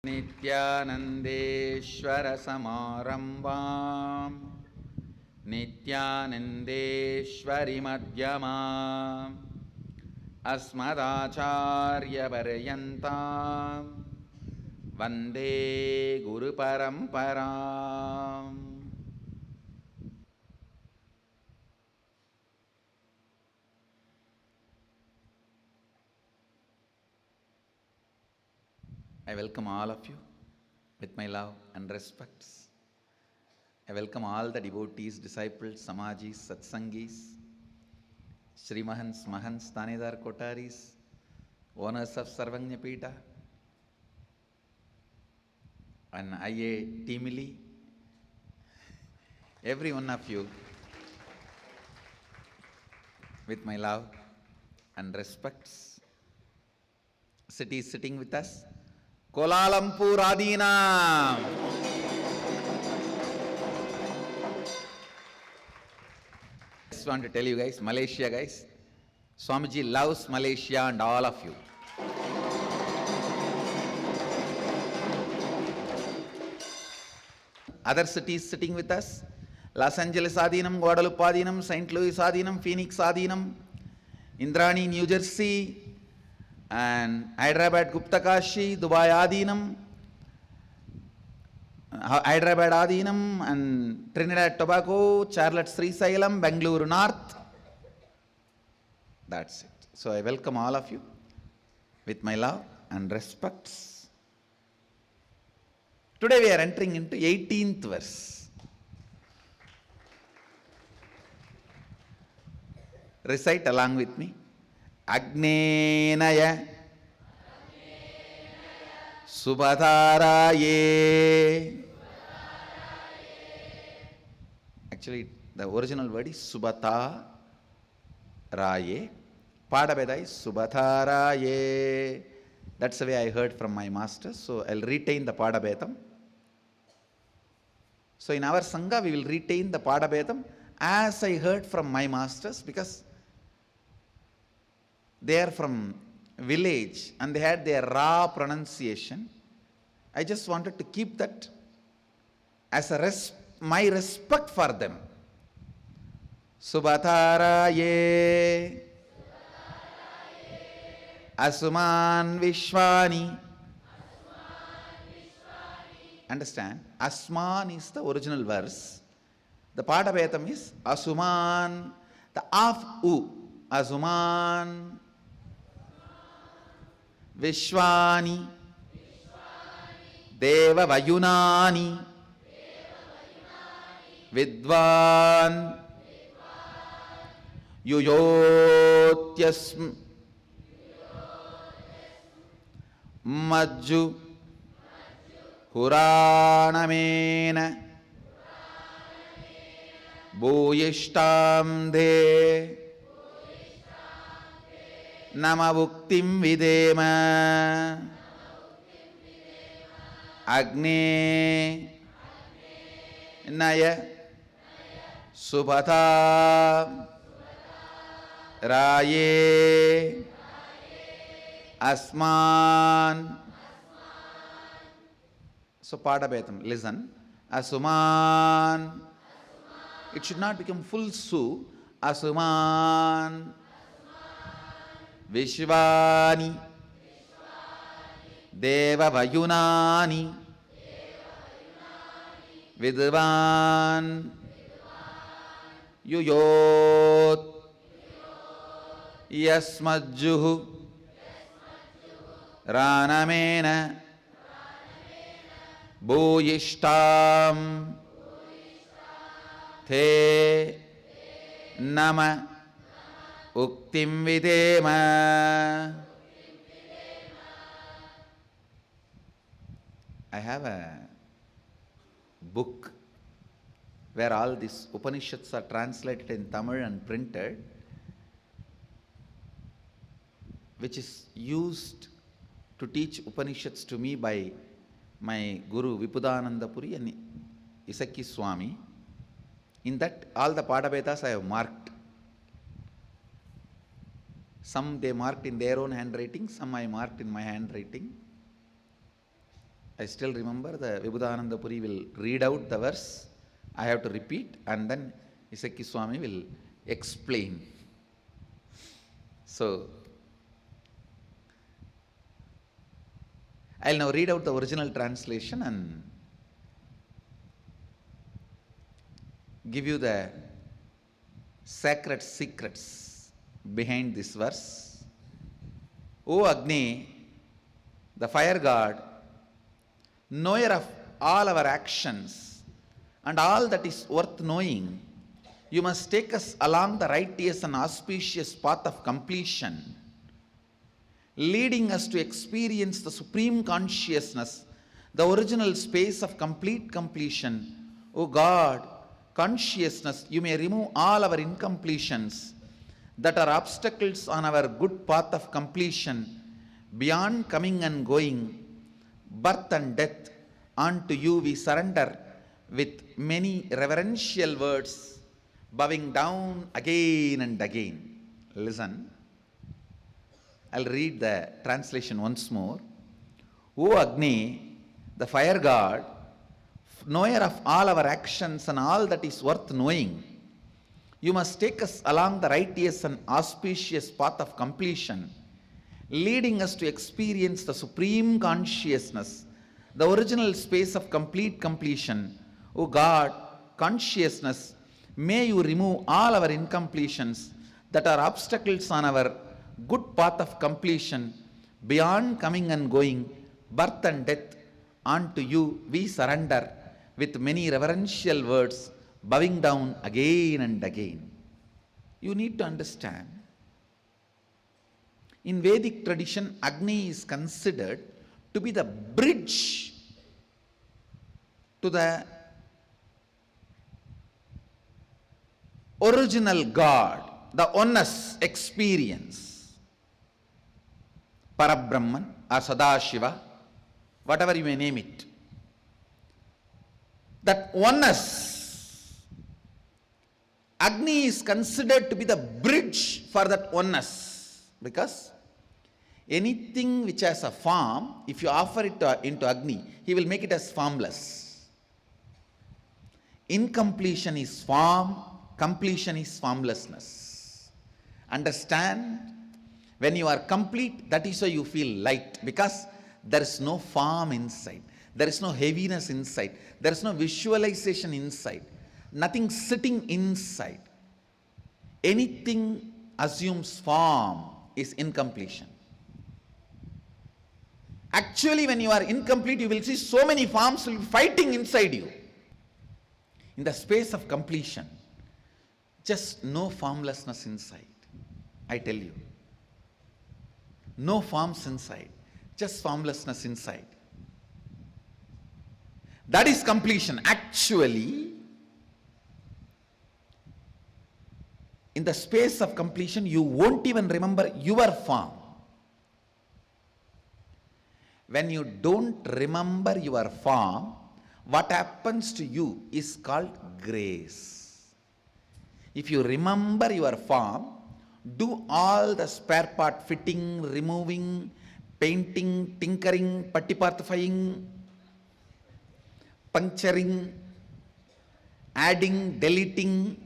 नित्यानन्देश्वर समारम्भाम् नित्यानन्देश्वरि मध्यमाम् अस्मदाचार्यपर्यन्ताम् वन्दे गुरुपरम्पराम्. I welcome all of you with my love and respects. I welcome all the devotees, disciples, samajis, satsangis, Shri Mahans, Mahans, Tanedar Kotaris, owners of Sarvanyapita, and IA Teamily, every one of you with my love and respects. City is sitting with us. Kuala Lumpur Adina. I just want to tell you guys, Malaysia guys, Swamiji loves Malaysia and all of you. Other cities sitting with us, Los Angeles Adinam, Guadalupe Adinam, St. Louis Adinam, Phoenix Adinam, Indrani, New Jersey, and Hyderabad Guptakashi, Dubai Adinam, Hyderabad Adinam, and Trinidad Tobago, Charlotte Srisailam, Bangalore North. That's it. So I welcome all of you with my love and respects. Today we are entering into 18th verse. Recite along with me. Agnenaya Subhataraye. Actually, the original word is Subhataraye. Padabeda is Subhataraye. That's the way I heard from my master. So I'll retain the Padabedam. So in our Sangha, we will retain the Padabedam as I heard from my masters, because they are from village and they had their raw pronunciation. I just wanted to keep that as a my respect for them. Subhataraye Asuman Vishwani. Understand? Asman is the original verse. The Padabedam is Asuman. The of U. Asuman Vishwani Deva Vayunani Vidvan Yuyotyasm Majju Huranamena Bhuyishtam De Namavuktim Videma Agne Naya Subhata Raye Asman. So Padabedam, listen. Asuman. It should not become full su. Asuman Vishwani Deva Vayunani Vidvan Yuyot Yasmajjuhu Ranamena Bhuyishtam Te Nama Uktim Videma. I have a book where all these Upanishads are translated in Tamil and printed, which is used to teach Upanishads to me by my Guru Vipudananda Puri and Isaki Swami. In that, all the Padabedas I have marked. Some they marked in their own handwriting, some I marked in my handwriting. I still remember the Vibhudananda Puri will read out the verse, I have to repeat, and then Isaki Swami will explain. So, I'll now read out the original translation and give you the sacred secrets behind this verse. O Agni, the fire god, knower of all our actions and all that is worth knowing, you must take us along the righteous and auspicious path of completion, leading us to experience the supreme consciousness, the original space of complete completion. O God, consciousness, you may remove all our incompletions that are obstacles on our good path of completion, beyond coming and going, birth and death. Unto you we surrender with many reverential words, bowing down again and again. Listen, I'll read the translation once more. O Agni, the fire god, knower of all our actions and all that is worth knowing, you must take us along the righteous and auspicious path of completion, leading us to experience the supreme consciousness, the original space of complete completion. O God, consciousness, may you remove all our incompletions that are obstacles on our good path of completion, beyond coming and going, birth and death. Unto you we surrender with many reverential words, bowing down again and again. You need to understand, in Vedic tradition, Agni is considered to be the bridge to the original God, the oneness experience, Parabrahman or Sadashiva, whatever you may name it. That oneness, Agni is considered to be the bridge for that oneness, because anything which has a form, if you offer it into Agni, he will make it as formless. Incompletion is form, completion is formlessness. Understand? When you are complete, that is why you feel light, because there is no form inside. There is no heaviness inside. There is no visualization inside. Nothing sitting inside. Anything assumes form is incompletion. Actually, when you are incomplete, you will see so many forms will be fighting inside you. In the space of completion, just no formlessness inside. I tell you. No forms inside. Just formlessness inside. That is completion. Actually, in the space of completion, you won't even remember your form. When you don't remember your form, what happens to you is called grace. If you remember your form, do all the spare part fitting, removing, painting, tinkering, putty-partifying, puncturing, adding, deleting,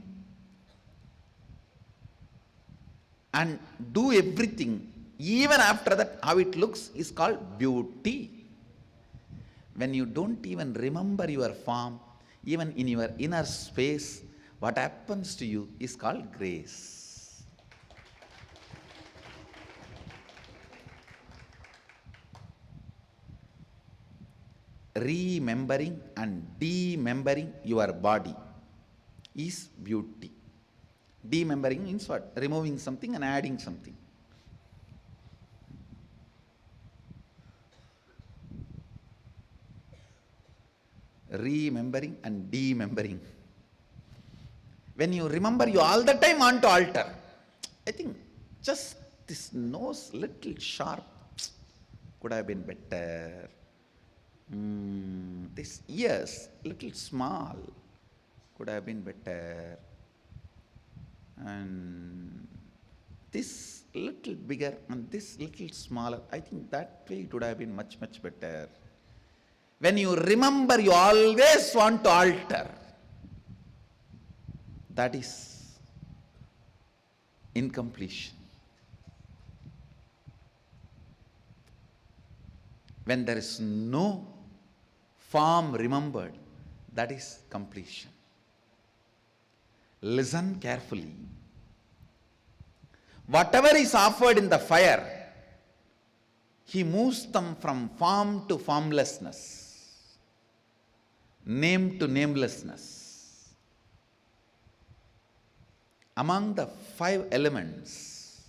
and do everything. Even after that, how it looks is called beauty. When you don't even remember your form, even in your inner space, what happens to you is called grace. Remembering and demembering your body is beauty. Demembering means what? Removing something and adding something. Remembering and demembering. When you remember, you all the time want to alter. I think just this nose little sharp could have been better. This ears little small could have been better. And this little bigger and this little smaller, I think that way it would have been much, much better. When you remember, you always want to alter. That is incompletion. When there is no form remembered, that is completion. Listen carefully. Whatever is offered in the fire, he moves them from form to formlessness, name to namelessness. Among the 5 elements,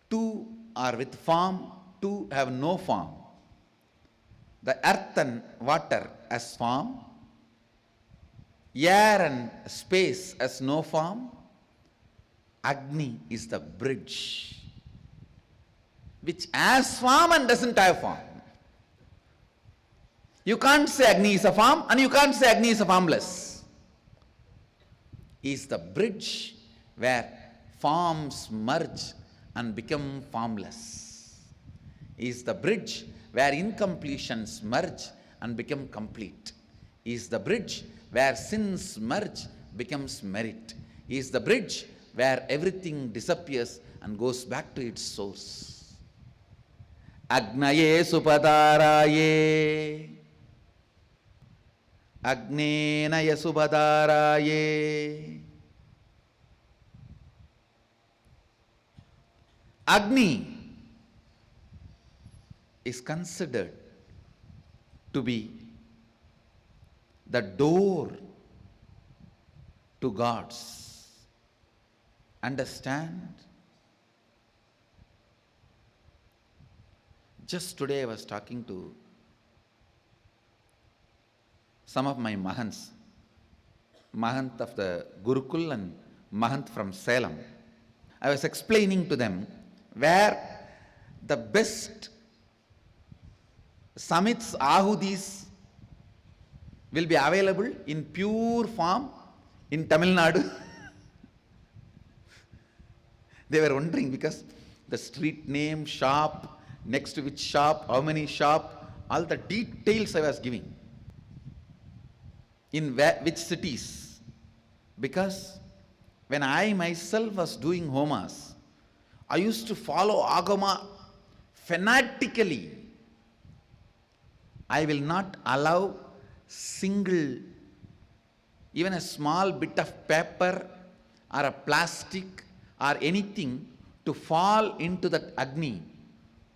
2 are with form, 2 have no form. The earth and water as form, air and space as no form. Agni is the bridge, which has form and doesn't have form. You can't say Agni is a form and you can't say Agni is a formless. He is the bridge where forms merge and become formless. He is the bridge where incompletions merge and become complete. He is the bridge where sins merge, becomes merit. He is the bridge where everything disappears and goes back to its source. Agnaye supadaraye, Agnenaya subadaraye. Agni is considered to be the door to gods. Understand? Just today I was talking to some of my Mahants, Mahant of the Gurukul and Mahant from Salem. I was explaining to them where the best Samits, Ahudis will be available in pure form in Tamil Nadu. They were wondering because the street name, shop, next to which shop, how many shop, all the details I was giving. In which cities? Because when I myself was doing homas, I used to follow Agama fanatically. I will not allow single, even a small bit of paper or a plastic or anything to fall into that Agni.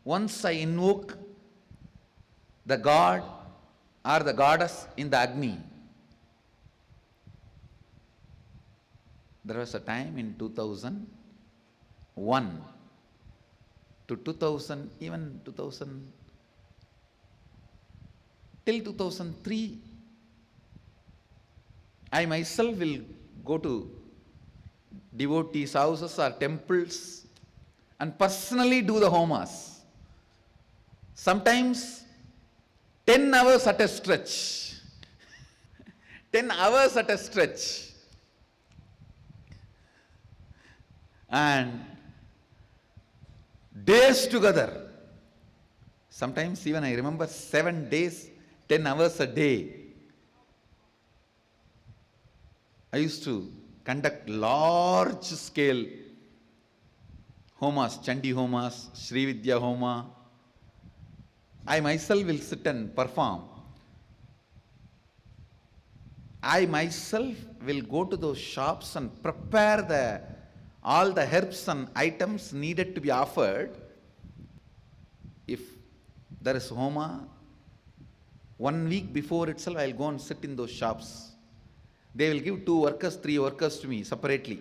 Once I invoke the god or the goddess in the Agni. There was a time in 2001 to 2000, even 2000, till 2003, I myself will go to devotees' houses or temples and personally do the homas. Sometimes 10 hours at a stretch. 10 hours at a stretch. And days together. Sometimes even I remember 7 days, 10 hours a day. I used to conduct large scale homas, Chandi homas, Sri Vidya homa. I myself will sit and perform. I myself will go to those shops and prepare all the herbs and items needed to be offered. If there is homa, 1 week before itself I will go and sit in those shops. They will give 2 workers, 3 workers to me separately.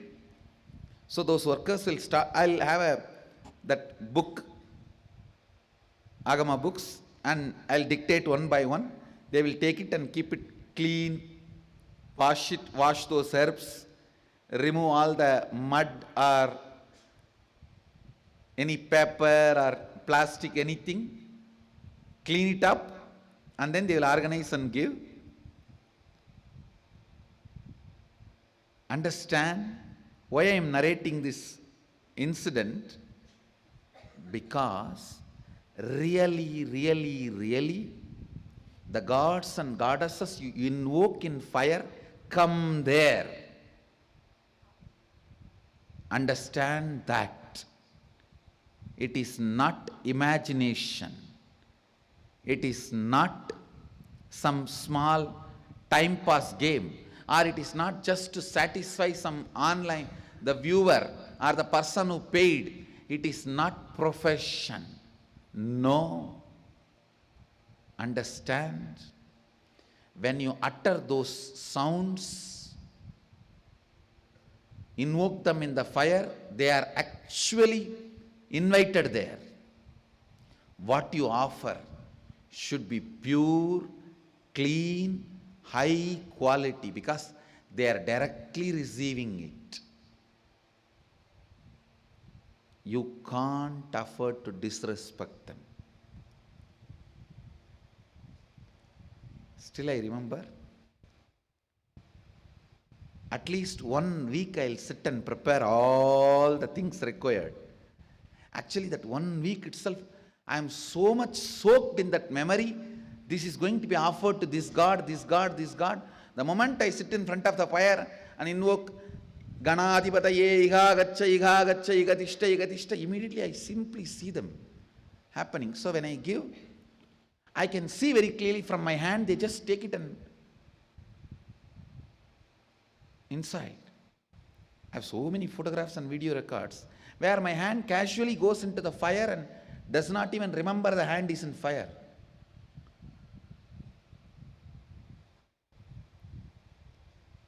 So those workers will start, I will have that book, Agama books, and I will dictate one by one. They will take it and keep it clean, wash those herbs, remove all the mud or any paper or plastic, anything, clean it up, and then they will organize and give. Understand why I am narrating this incident? Because really, the gods and goddesses you invoke in fire come there. Understand that. It is not imagination. It is not some small time pass game, or it is not just to satisfy some online, the viewer or the person who paid. It is not profession. No. Understand? When you utter those sounds, invoke them in the fire, they are actually invited there. What you offer should be pure, clean, high quality, because they are directly receiving it. You can't afford to disrespect them. Still I remember, at least 1 week I'll sit and prepare all the things required. Actually, that 1 week itself, I am so much soaked in that memory. This is going to be offered to this God, this God, this God. The moment I sit in front of the fire and invoke Ganadhipataye Iha Gacha, Iha Gacha, Igatishta, Igatishta, immediately I simply see them happening. So when I give, I can see very clearly from my hand, they just take it and inside. I have so many photographs and video records where my hand casually goes into the fire and does not even remember the hand is in fire.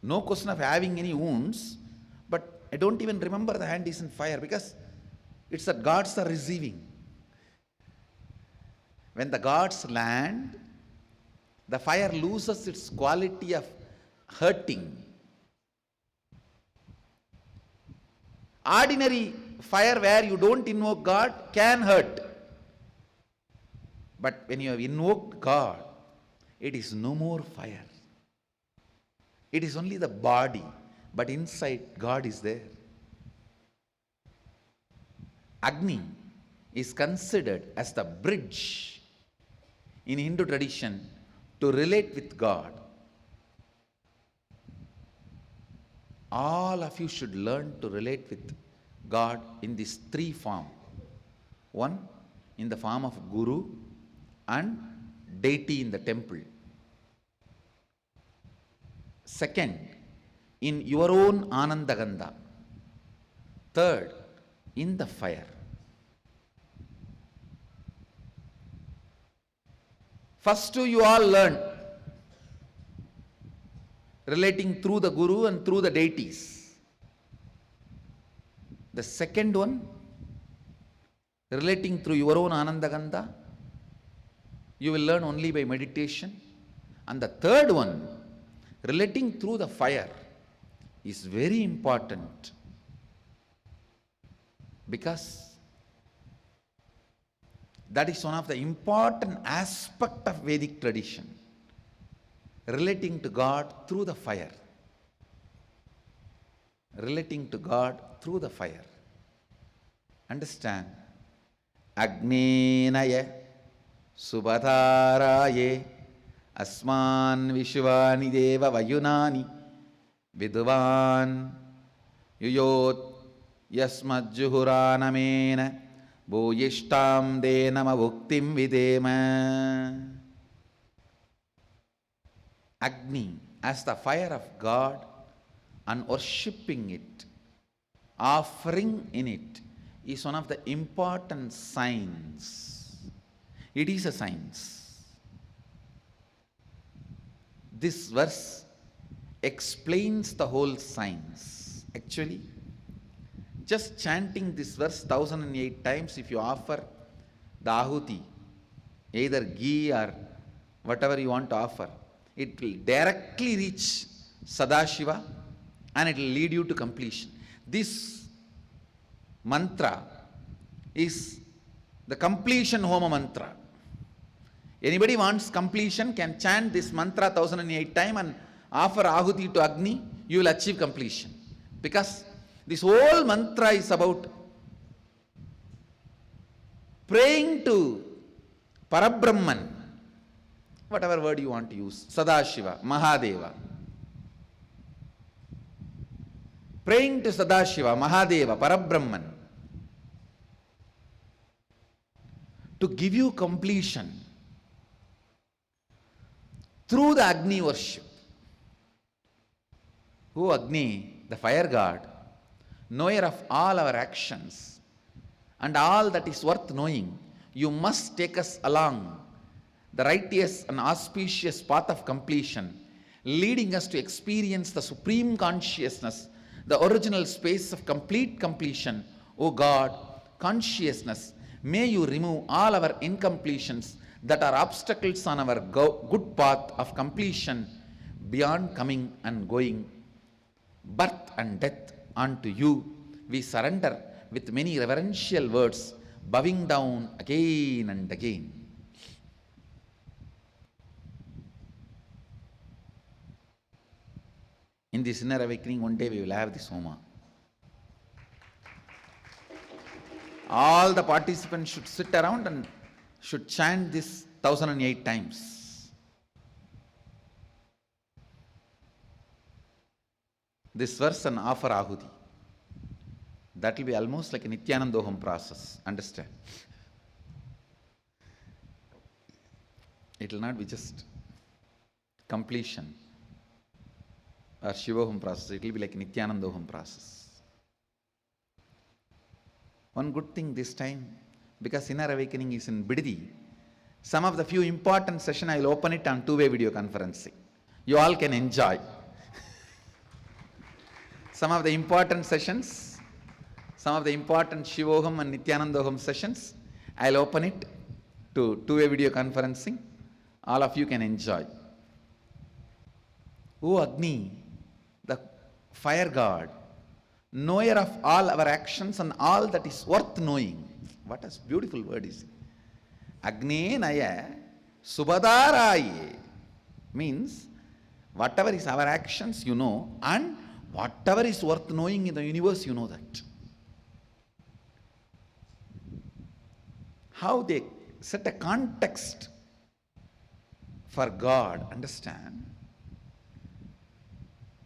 No question of having any wounds, but I don't even remember the hand is in fire, because it's that gods are receiving. When the gods land, the fire loses its quality of hurting. Ordinary fire where you don't invoke God can hurt. But when you have invoked God, it is no more fire. It is only the body, but inside God is there. Agni is considered as the bridge in Hindu tradition to relate with God. All of you should learn to relate with God in these 3 forms. One, in the form of Guru and deity in the temple. Second, in your own Anandagandha. Third, in the fire. First two you all learn, relating through the Guru and through the deities. The second one, relating through your own Anandagandha, you will learn only by meditation. And the third one, relating through the fire, is very important, because that is one of the important aspects of Vedic tradition, relating to God through the fire. Relating to God through the fire. Understand? Agnenaya subhadharaye asman vishvani deva vayunani viduvan yuyot yasmajjuhuranamena bhuyishtam denama bhuktim videma. Agni as the fire of God, and worshipping it, offering in it, is one of the important signs. It is a science. This verse explains the whole science. Actually, just chanting this verse 1008 times, if you offer the ahuti, either ghee or whatever you want to offer, it will directly reach Sadashiva and it will lead you to completion. This mantra is the completion homa mantra. Anybody wants completion can chant this mantra 1008 times and offer ahuti to Agni, you will achieve completion. Because this whole mantra is about praying to Parabrahman, whatever word you want to use, Sadashiva, Mahadeva. Praying to Sadashiva, Mahadeva, Parabrahman, to give you completion through the Agni worship. O Agni, the fire god, knower of all our actions and all that is worth knowing, you must take us along the righteous and auspicious path of completion, leading us to experience the supreme consciousness, the original space of complete completion. O God, consciousness, may you remove all our incompletions that are obstacles on our good path of completion, beyond coming and going, birth and death. Unto you we surrender with many reverential words, bowing down again and again. In this inner awakening, one day we will have this Homa. All the participants should sit around and should chant this 1008 times. This verse and offer Ahuti. That will be almost like a Nityanandoham process. Understand? It will not be just completion or Shivoham process. It will be like a Nityanandoham process. One good thing this time, because inner awakening is in Bididi, some of the few important sessions I will open it on two-way video conferencing. You all can enjoy. Some of the important sessions, some of the important Shivoham and Nityanandoham sessions, I will open it to two-way video conferencing. All of you can enjoy. O Agni, the fire god, knower of all our actions and all that is worth knowing. What a beautiful word is it. Agni Naya Subhadaraye means whatever is our actions, you know, and whatever is worth knowing in the universe, you know that. How they set a context for God, understand?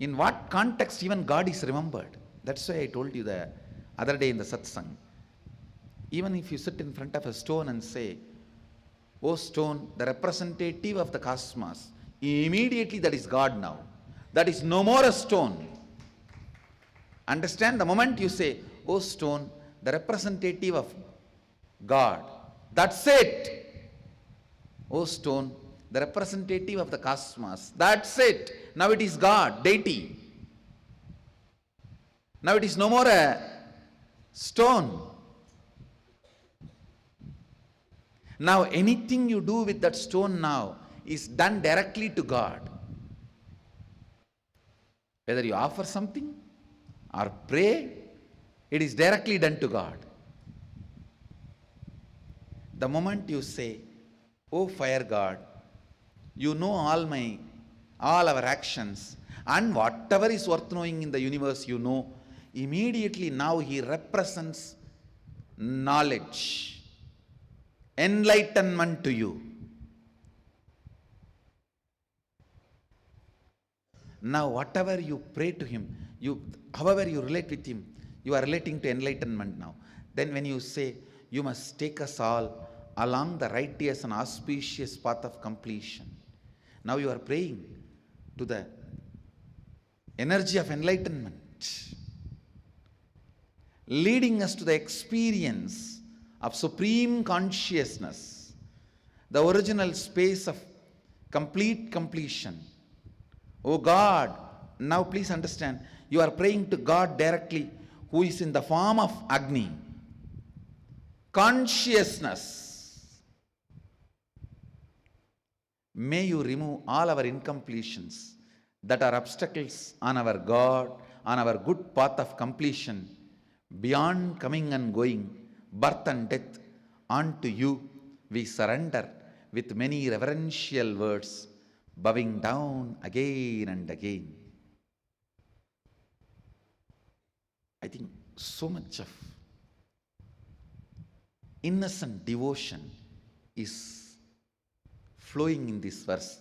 In what context even God is remembered? That's why I told you the other day in the satsang. Even if you sit in front of a stone and say, "O stone, the representative of the cosmos," immediately that is God now. That is no more a stone. Understand? The moment you say, "O stone, the representative of God," that's it. "O stone, the representative of the cosmos," that's it. Now it is God, deity. Now it is no more a stone. Now anything you do with that stone now is done directly to God. Whether you offer something or pray, it is directly done to God. The moment you say, "O fire God, you know all our actions, and whatever is worth knowing in the universe, you know," immediately now he represents knowledge, enlightenment to you. Now whatever you pray to him, however you relate with him, you are relating to enlightenment now. Then when you say, "You must take us all along the righteous and auspicious path of completion," now you are praying to the energy of enlightenment, leading us to the experience of supreme consciousness, the original space of complete completion. O God, now please understand, you are praying to God directly, who is in the form of Agni. Consciousness. May you remove all our incompletions that are obstacles on our God, on our good path of completion, beyond coming and going, birth and death. Unto you we surrender with many reverential words, bowing down again and again. I think so much of innocent devotion is flowing in this verse.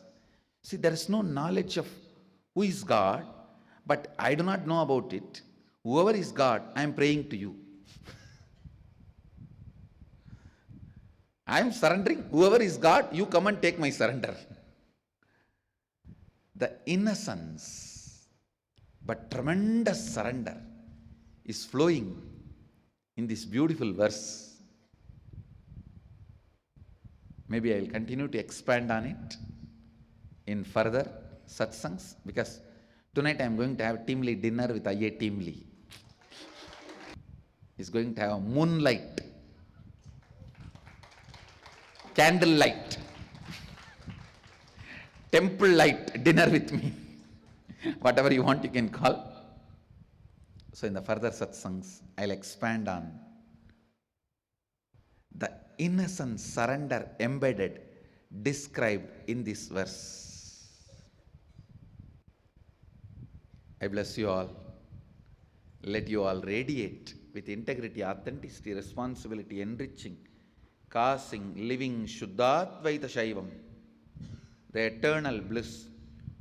See, there is no knowledge of who is God, but I do not know about it. Whoever is God, I am praying to you. I am surrendering. Whoever is God, you come and take my surrender. The innocence, but tremendous surrender is flowing in this beautiful verse. Maybe I will continue to expand on it in further satsangs, because tonight I am going to have teamly dinner with IA Teamly. He's going to have a moonlight, candlelight, temple light dinner with me. Whatever you want, you can call. So in the further satsangs, I'll expand on the innocent surrender embedded, described in this verse. I bless you all. Let you all radiate with integrity, authenticity, responsibility, enriching, causing, living Shuddhadvaita Shaivam, the eternal bliss,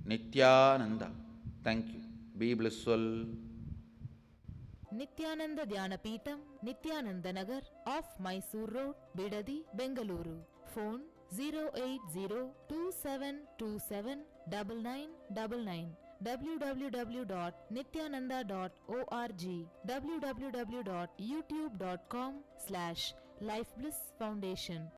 Nityananda. Thank you. Be blissful. Nityananda Dhyanapitham, Nityananda Nagar, off Mysore Road, Bidadi, Bengaluru. Phone 08027279999. www.nityananda.org, www.youtube.com/Life Bliss Foundation.